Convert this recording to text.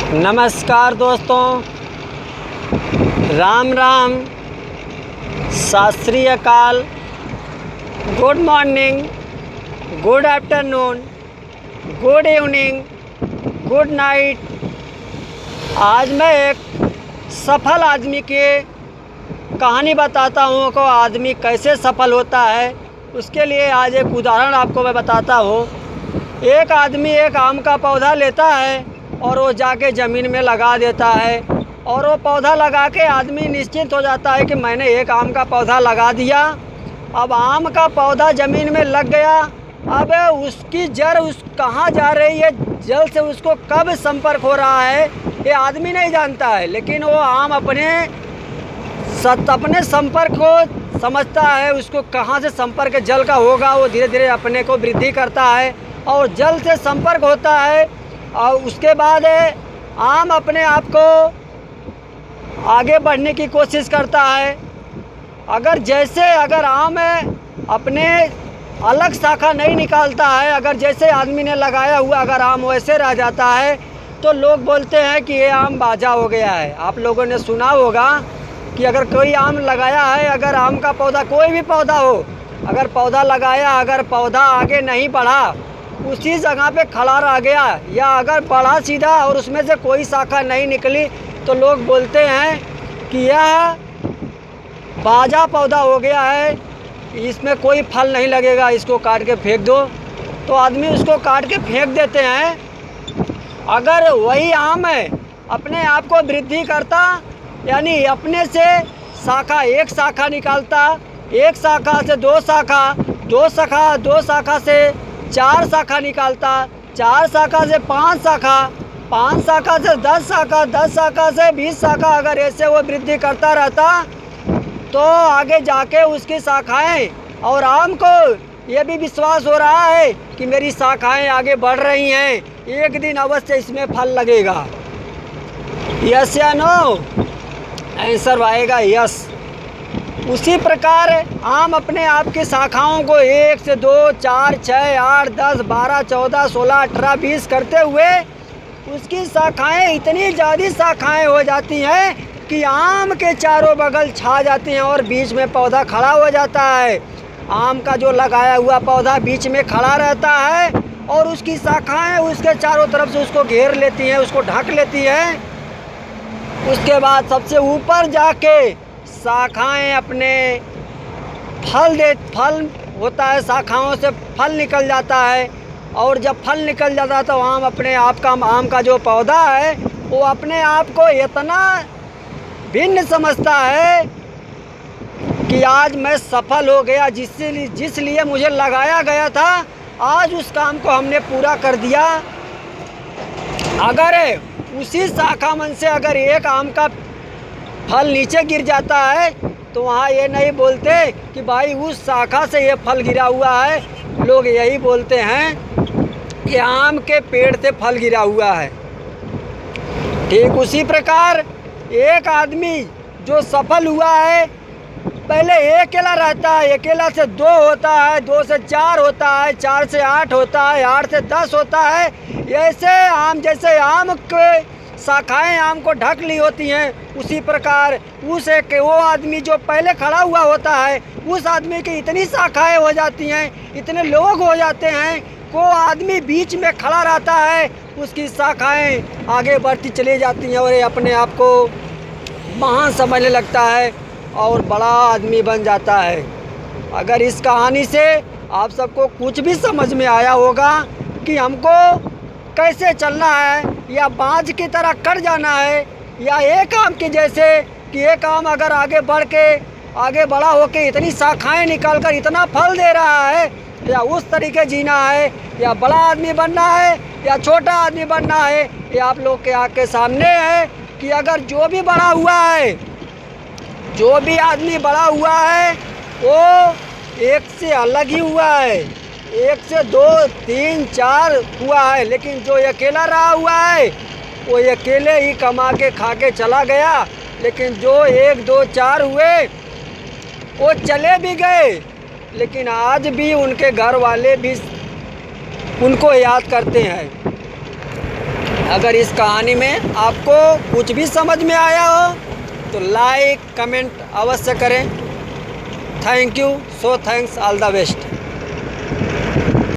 नमस्कार दोस्तों, राम राम, सत श्री अकाल, good morning, good afternoon, good evening, good night. आज मैं एक सफल आदमी की कहानी बताता हूँ कि आदमी कैसे सफल होता है। उसके लिए आज एक उदाहरण आपको मैं बताता हूँ। एक आदमी एक आम का पौधा लेता है और वो जाके ज़मीन में लगा देता है और वो पौधा लगा के आदमी निश्चिंत हो जाता है कि मैंने एक आम का पौधा लगा दिया। अब आम का पौधा ज़मीन में लग गया। अब उसकी जड़ कहाँ जा रही है, जल से उसको कब संपर्क हो रहा है, ये आदमी नहीं जानता है। लेकिन वो आम अपने संपर्क को समझता है, उसको कहाँ से संपर्क जल का होगा। वो धीरे धीरे अपने को वृद्धि करता है और जल से संपर्क होता है और उसके बाद आम अपने आप को आगे बढ़ने की कोशिश करता है। अगर आम अपने अलग शाखा नहीं निकालता है, अगर जैसे आदमी ने लगाया हुआ अगर आम वैसे रह जाता है तो लोग बोलते हैं कि ये आम बाजा हो गया है। आप लोगों ने सुना होगा कि अगर कोई आम लगाया है, अगर आम का पौधा कोई भी पौधा हो, अगर पौधा लगाया, अगर पौधा आगे नहीं बढ़ा, उसी जगह पे खड़ा रह गया या अगर बढ़ा सीधा और उसमें से कोई शाखा नहीं निकली तो लोग बोलते हैं कि यह बाजा पौधा हो गया है, इसमें कोई फल नहीं लगेगा, इसको काट के फेंक दो। तो आदमी उसको काट के फेंक देते हैं। अगर वही आम है अपने आप को वृद्धि करता, यानी अपने से एक शाखा निकालता, एक शाखा से दो शाखा से चार शाखा निकालता, चार शाखा से पांच शाखा से 10 शाखा, 10 शाखा से 20 शाखा, अगर ऐसे वो वृद्धि करता रहता तो आगे जाके उसकी शाखाएं, और आम को ये भी विश्वास हो रहा है कि मेरी शाखाएं आगे बढ़ रही हैं, एक दिन अवश्य इसमें फल लगेगा। यस या नो? आंसर आएगा यस। उसी प्रकार आम अपने आप की शाखाओं को 1 से 2, 4, 6, 8, 10, 12, 14, 16, 18, 20 करते हुए उसकी शाखाएं इतनी ज़्यादा शाखाएं हो जाती हैं कि आम के चारों बगल छा जाती हैं और बीच में पौधा खड़ा हो जाता है। आम का जो लगाया हुआ पौधा बीच में खड़ा रहता है और उसकी शाखाएं उसके चारों तरफ से उसको घेर लेती हैं, उसको ढक लेती हैं। उसके बाद सबसे ऊपर जाके शाखाएं अपने फल होता है, शाखाओं से फल निकल जाता है और जब फल निकल जाता है तो आम का जो पौधा है वो अपने आप को इतना भिन्न समझता है कि आज मैं सफल हो गया, जिस लिए मुझे लगाया गया था, आज उस काम को हमने पूरा कर दिया। अगर उसी शाखा मन से अगर एक आम का फल नीचे गिर जाता है तो वहाँ ये नहीं बोलते कि भाई उस शाखा से ये फल गिरा हुआ है, लोग यही बोलते हैं कि आम के पेड़ से फल गिरा हुआ है। ठीक उसी प्रकार एक आदमी जो सफल हुआ है, पहले अकेला रहता है, अकेला से 2 होता है, 2 से 4 होता है, 4 से 8 होता है, 8 से 10 होता है। जैसे आम के शाखाएं आम को ढक ली होती हैं, उसी प्रकार वो आदमी जो पहले खड़ा हुआ होता है, उस आदमी की इतनी शाखाएं हो जाती हैं, इतने लोग हो जाते हैं, वो आदमी बीच में खड़ा रहता है, उसकी शाखाएं आगे बढ़ती चली जाती हैं और ये अपने आप को महान समझने लगता है और बड़ा आदमी बन जाता है। अगर इस कहानी से आप सबको कुछ भी समझ में आया होगा कि हमको कैसे चलना है, या बाँझ की तरह कट जाना है, या एक आम के जैसे कि एक आम अगर आगे बड़ा होके इतनी शाखाएं निकाल कर इतना फल दे रहा है, या उस तरीके जीना है, या बड़ा आदमी बनना है या छोटा आदमी बनना है, ये आप लोग के आँख के सामने है कि अगर जो भी आदमी बड़ा हुआ है वो एक से अलग ही हुआ है, 1 से 2, 3, 4 हुआ है। लेकिन जो अकेला रहा हुआ है वो अकेले ही कमा के खा के चला गया। लेकिन जो 1, 2, 4 हुए वो चले भी गए, लेकिन आज भी उनके घर वाले भी उनको याद करते हैं। अगर इस कहानी में आपको कुछ भी समझ में आया हो तो लाइक कमेंट अवश्य करें। Thank you, so thanks, all the best.